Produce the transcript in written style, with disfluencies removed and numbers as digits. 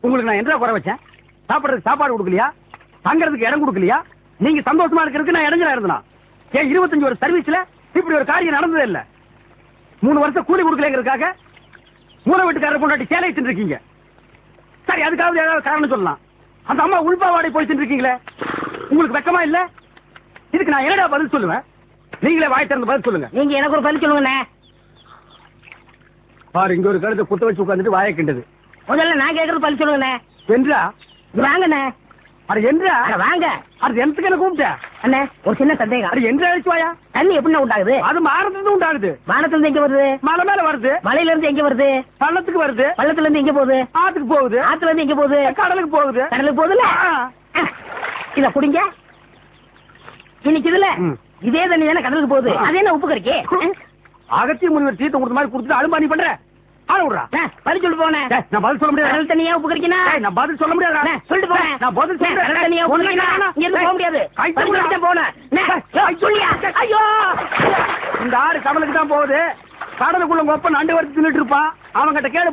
உங்களுக்கு நான் என்ன குறை வச்சேன்? சாப்பிடுறதுக்கு சாப்பாடு கொடுக்கலையா? தங்கறதுக்கு இடம் கொடுக்கலையா? நீங்க சந்தோஷமா இருக்கிறதுக்கு நான் இடைஞ்சலா இருந்தனா? ஏன் 25 வருஷம் சர்வீஸ்ல இப்படி ஒரு காரியம் நடந்ததே இல்ல. 3 வருஷம் கூலி கொடுக்கலங்கிறதுக்காக மூணு வீட்டுக்காரர் கொண்டாட்டி சேலை இருக்கீங்க. சரி, அதுக்காவது ஏதாவது காரணம் சொல்லலாம். அந்த அம்மா உள்பாவாடை போய் இருக்கீங்களே, உங்களுக்கு வெக்கமா இல்ல? இதுக்கு நான் என்னடா பதில் சொல்லுவேன்? நீங்களே வாய் திறந்து பதில் சொல்லுங்க. நீங்க எனக்கு ஒரு பதில் சொல்லுங்கண்ணே. பாரு, இங்க ஒரு கழுத்தை குத்த வச்சு உட்காந்துட்டு வாயை கிண்டது. முதல்ல நான் கேட்கறது பதில் சொல்லுங்கண்ணே. என்றா வாங்கண்ணே. அது என்றா வாங்க. அது எனக்கு என்ன கூப்பிட்ட? அண்ணே, ஒரு சின்ன சந்தேகம். அது என்று அழிச்சு வாயா. தண்ணி எப்படி உண்டாகுது? அது மாறதுன்னு உண்டாகுது. வானத்துல இருந்து எங்க வருது? மலை மேல வருது. மலையில இருந்து எங்க வருது? பள்ளத்துக்கு வருது. பள்ளத்துல இருந்து எங்க போகுது? ஆத்துக்கு போகுது. ஆத்துல இருந்து எங்க போகுது? கடலுக்கு போகுது. கடலுக்கு போகுதுல்ல. இத குடிங்க. இன்னைக்கு இதுல இதே தண்ணி தானே கடலுக்கு போகுது. அது என்ன உப்பு கறிக்கு? அகத்திய முனிவர் தீர்த்தம் கொடுத்த மாதிரி கொடுத்துட்டு அலும்பாணி பண்ற. ஆள விடுறா. பதில் சொல்லிட்டு போனேன். நான் பதில் சொல்ல முடியாது. கடல் தண்ணியா உப்பு கறிக்கினா? நான் பதில் சொல்ல முடியாது. சொல்லிட்டு போனேன். நான் பதில் சொல்றேன். கடல் தண்ணியா உப்பு கறிக்கினா? இங்க இருந்து போக முடியாது. போனேன். சொல்லியா? ஐயோ, இந்த ஆறு கடலுக்கு தான் போகுது. கடலுக்குள்ள ஒப்ப நண்டு வறுத்து தின்னுட்டு இருப்பான். அவன் கிட்ட கேடு.